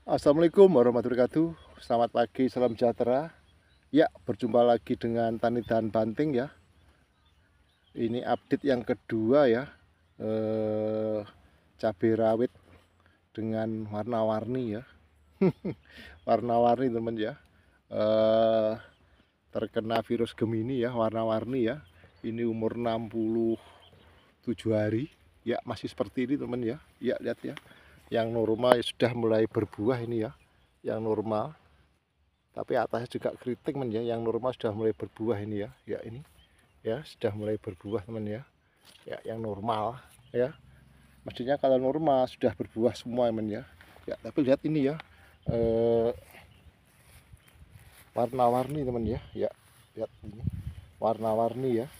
Assalamualaikum warahmatullahi wabarakatuh. Selamat pagi, salam sejahtera. Ya, berjumpa lagi dengan Tani dan Banting ya. Ini update yang kedua ya. Cabai rawit dengan warna-warni ya. Warna-warni teman ya. Terkena virus Gemini ya, warna-warni ya. Ini umur 67 hari. Ya, masih seperti ini teman ya. Ya, lihat ya. Yang normal sudah mulai berbuah ini ya. Yang normal, tapi atasnya juga keriting men ya. Yang normal sudah mulai berbuah ini ya. Ya ini ya sudah mulai berbuah teman ya. Ya yang normal ya. Maksudnya kalau normal sudah berbuah semua men ya. Ya tapi lihat ini ya, warna-warni teman ya. Ya lihat ini warna-warni ya.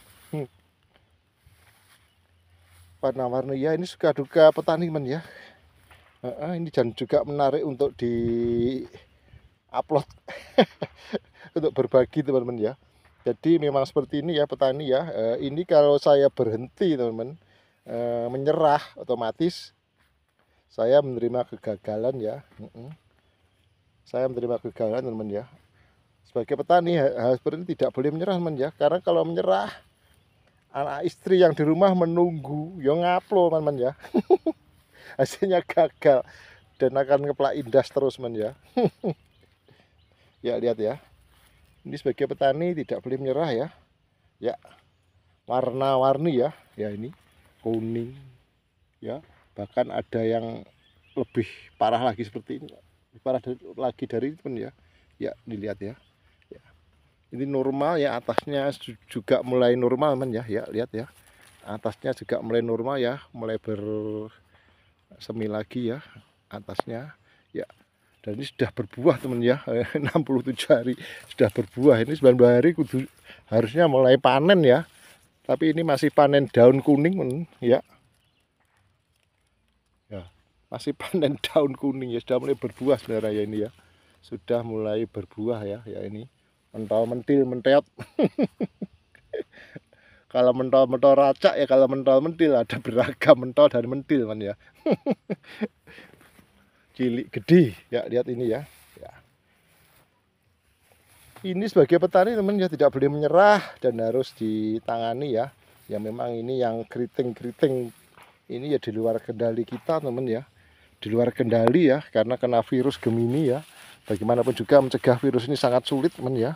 Warna-warni ya, ini suka duka petani men ya. Ini dan juga menarik untuk di upload untuk berbagi teman-teman ya. Jadi memang seperti ini ya petani ya. Ini kalau saya berhenti teman-teman, menyerah, otomatis saya menerima kegagalan ya. Saya menerima kegagalan teman-teman ya. Sebagai petani hal seperti ini tidak boleh menyerah teman ya. Karena kalau menyerah, anak istri yang di rumah menunggu, yo ngaplo teman-teman ya. Hasilnya gagal dan akan ngeplak indas terus teman ya. Ya lihat ya. Ini sebagai petani tidak boleh menyerah ya. Ya, warna-warni ya. Ya ini kuning ya. Bahkan ada yang lebih parah lagi seperti ini. Parah lagi dari itu ya. Ya, dilihat ya. Ya. Ini normal ya, atasnya juga mulai normal men ya. Ya, lihat ya. Atasnya juga mulai normal ya, mulai bersemi lagi ya atasnya. Ya. Dan ini sudah berbuah teman ya. 67 hari sudah berbuah. Ini 90 hari harusnya mulai panen ya. Tapi ini masih panen daun kuning men ya. Ya, masih panen daun kuning ya, sudah mulai berbuah sebenarnya ya ini ya. Sudah mulai berbuah ya, ya ini. Mentol mentil menteot. Kalau mentol-mentol racak ya, kalau mentol mentil ada beragam mentol dan mentil man ya. Cilik gede ya, lihat ini ya. Ya. Ini sebagai petani teman ya tidak boleh menyerah dan harus ditangani ya. Ya memang ini yang keriting-keriting ini ya di luar kendali kita teman ya. Di luar kendali ya, karena kena virus Gemini ya. Bagaimanapun juga mencegah virus ini sangat sulit teman ya.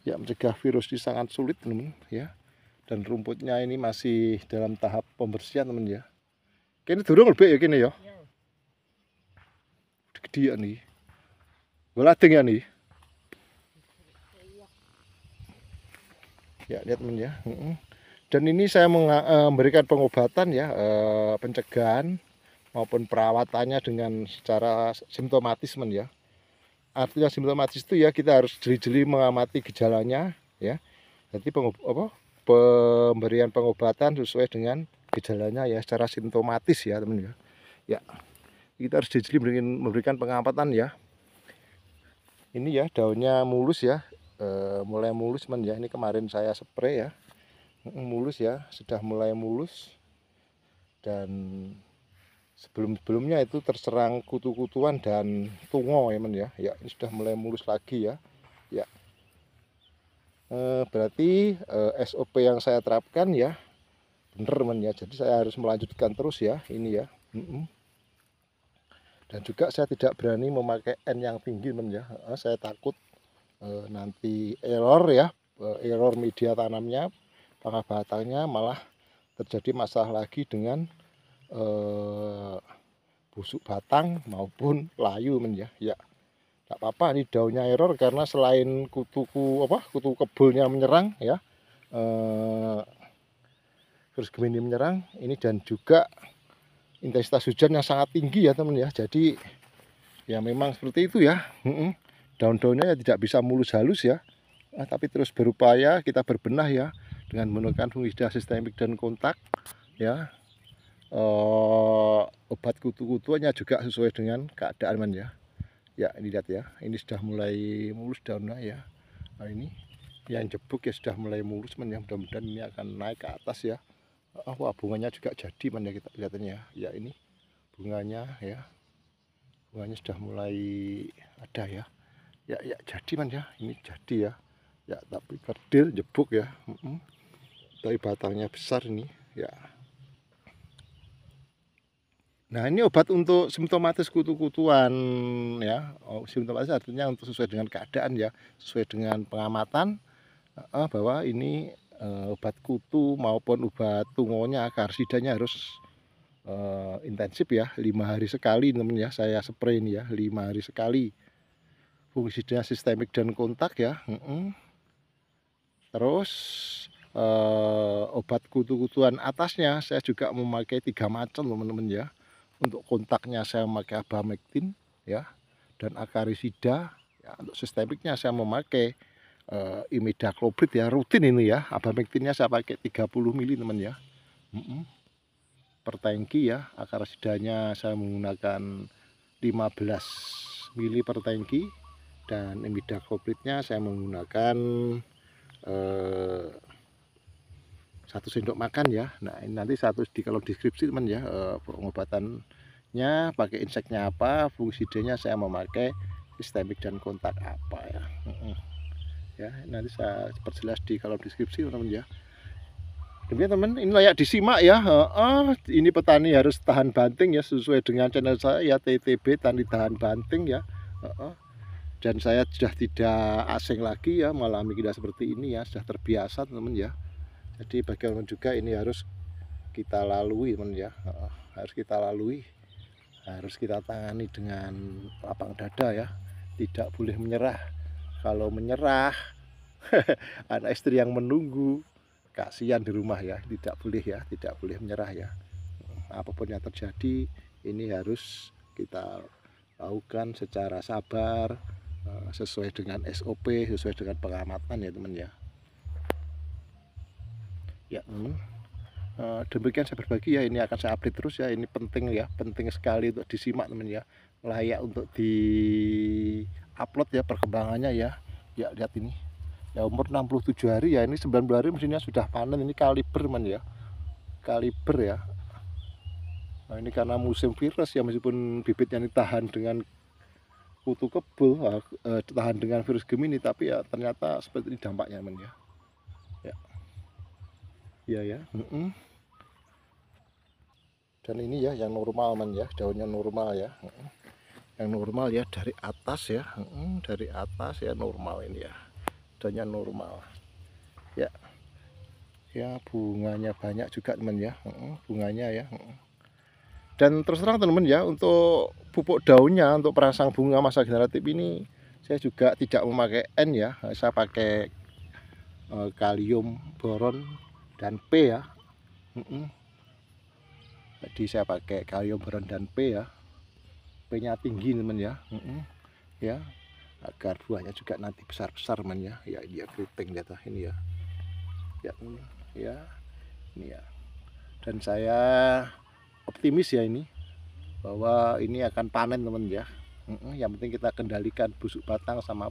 Ya mencegah virus ini sangat sulit teman ya. Dan rumputnya ini masih dalam tahap pembersihan teman ya. Kini durung lebih ya kini ya. Gede ya nih. Golading ya nih. Ya lihat teman ya. Dan ini saya memberikan pengobatan ya, pencegahan maupun perawatannya dengan secara simptomatis men ya. Artinya simptomatis itu ya kita harus jeli-jeli mengamati gejalanya ya. Jadi pemberian pengobatan sesuai dengan gejalanya ya, secara simptomatis ya teman ya. Ya kita harus jeli-jeli memberikan pengamatan ya. Ini ya daunnya mulus ya, mulai mulus men ya. Ini kemarin saya spray ya, mulus ya, sudah mulai mulus. Dan sebelumnya itu terserang kutu-kutuan dan tungo ya men ya. Ya ini sudah mulai mulus lagi ya. Ya berarti SOP yang saya terapkan ya bener men ya. Jadi saya harus melanjutkan terus ya ini ya. Dan juga saya tidak berani memakai N yang tinggi men ya. Saya takut nanti error ya, error media tanamnya, pangkal batangnya malah terjadi masalah lagi dengan busuk batang maupun layu men ya. Ya tidak apa-apa, ini daunnya error karena selain kutu kebulnya menyerang ya, virus Gemini menyerang ini, dan juga intensitas hujan yang sangat tinggi ya teman ya. Jadi ya memang seperti itu ya. Daun-daunnya ya tidak bisa mulus halus ya, tapi terus berupaya kita berbenah ya dengan menggunakan fungisida sistemik dan kontak ya. Obat kutu-kutuannya juga sesuai dengan keadaan man ya. Ya ini lihat ya, ini sudah mulai mulus daunnya ya. Nah ini yang jebuk ya sudah mulai mulus men ya, mudah-mudahan ini akan naik ke atas ya. Wah, bunganya juga jadi man ya, kita lihatnya ya, ini bunganya ya, bunganya sudah mulai ada ya. Ya jadi man ya, ini jadi ya. Ya tapi kerdil jebuk ya. Tapi batangnya besar ini ya. Nah, ini obat untuk simptomatis kutu-kutuan ya. Simptomatis artinya untuk sesuai dengan keadaan ya, sesuai dengan pengamatan bahwa ini obat kutu maupun obat tungonya, karsidanya harus intensif ya, 5 hari sekali teman ya, saya spray ini ya, 5 hari sekali. Fungisida sistemik dan kontak ya. Terus obat kutu-kutuan atasnya saya juga memakai 3 macam teman-teman ya. Untuk kontaknya saya memakai abamectin ya, dan akarisida ya. Untuk sistemiknya saya memakai imidacloprid ya, rutin ini ya. Abamectinnya saya pakai 30 mili teman ya, per tangki ya. Akarisidanya saya menggunakan 15 mili per tangki, dan imidaclopridnya saya menggunakan 1 sendok makan ya. Nah, ini nanti kalau deskripsi teman ya, pengobatannya pakai inseknya apa, fungisidanya saya memakai sistemik dan kontak apa ya. Ya, nanti saya perjelas di kolom deskripsi teman ya. Demikian teman, ini layak disimak ya. Ini petani harus tahan banting ya, sesuai dengan channel saya ya, TTB Tani Tahan Banting ya. Dan saya sudah tidak asing lagi ya mengalami keadaan seperti ini ya, sudah terbiasa teman ya. Jadi bagaimana juga ini harus kita lalui teman ya, harus kita lalui, harus kita tangani dengan lapang dada ya, tidak boleh menyerah. Kalau menyerah anak istri yang menunggu, kasihan di rumah ya, tidak boleh ya, tidak boleh menyerah ya. Apapun yang terjadi ini harus kita lakukan secara sabar, sesuai dengan SOP, sesuai dengan pengamatan ya teman ya. Ya teman, demikian saya berbagi ya, ini akan saya update terus ya, ini penting ya, penting sekali untuk disimak teman ya, layak untuk di upload ya perkembangannya ya. Ya lihat ini ya, umur 67 hari ya, ini 90 hari mesinnya sudah panen. Ini kaliber teman ya, kaliber ya. Nah, ini karena musim virus ya, meskipun bibitnya ini tahan dengan kutu kebo, tahan dengan virus Gemini, tapi ya ternyata seperti ini dampaknya teman ya. Ya. Dan ini ya yang normal man ya, daunnya normal ya, yang normal ya, dari atas ya, dari atas ya normal ini ya, daunnya normal ya. Ya bunganya banyak juga teman ya, bunganya ya. Dan terus terang teman ya, untuk pupuk daunnya, untuk perangsang bunga masa generatif ini saya juga tidak memakai N ya, saya pakai kalium, boron, dan P ya. Jadi saya pakai kalium, boron, dan P ya. P nya tinggi teman ya, ya, agar buahnya juga nanti besar-besar teman ya. Ya dia keriting di atas ini ya. Ya ini ya. Dan saya optimis ya ini, bahwa ini akan panen teman ya. Yang penting kita kendalikan busuk batang sama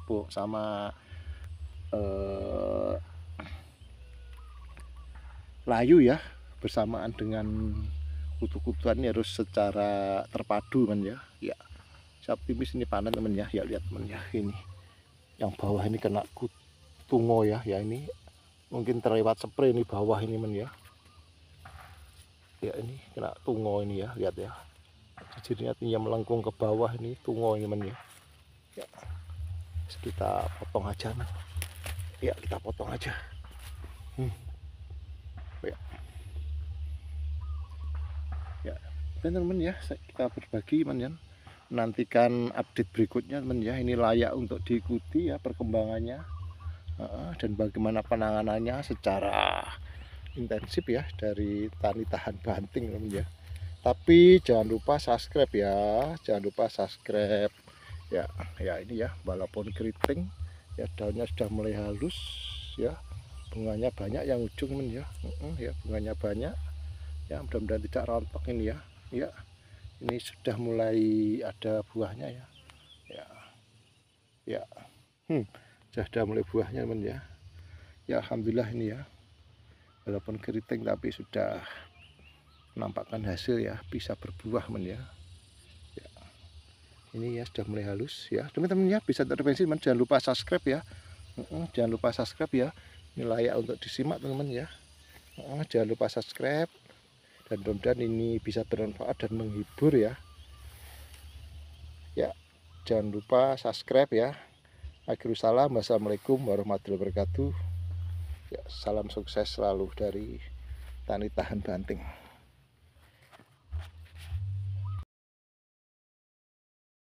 layu ya, bersamaan dengan kutu-kutuan ini harus secara terpadu teman ya. Ya, saya optimis ini panen teman ya. Ya lihat teman ya, ini yang bawah ini kena tungo ya. Ya ini mungkin terlewat spray ini bawah ini teman ya. Ya ini kena tungo ini ya, lihat ya. Jadinya tinggal melengkung ke bawah ini tungo ini teman ya. Ya, kita potong aja man. Ya kita potong aja. Ya teman-teman ya, kita berbagi teman ya. Nantikan update berikutnya teman ya, ini layak untuk diikuti ya perkembangannya, dan bagaimana penanganannya secara intensif ya dari Tani Tahan Banting teman ya. Tapi jangan lupa subscribe ya, jangan lupa subscribe ya. Ya ini ya, walaupun keriting ya, daunnya sudah mulai halus ya, bunganya banyak yang ujung teman ya. Ya bunganya banyak ya, mudah-mudahan tidak rontok ini ya. Ya ini sudah mulai ada buahnya ya. Ya sudah mulai buahnya teman ya. Ya alhamdulillah ini ya. walaupun keriting tapi sudah menampakkan hasil ya, bisa berbuah men ya. Ini ya sudah mulai halus ya teman-teman ya, bisa intervensi teman, jangan lupa subscribe ya. Jangan lupa subscribe ya, ini layak untuk disimak teman-teman ya. Jangan lupa subscribe, dan mudah-mudahan ini bisa bermanfaat dan menghibur ya. Ya, jangan lupa subscribe ya. Akhirul salam, wassalamualaikum warahmatullahi wabarakatuh. Ya, salam sukses selalu dari Tani Tahan Banting.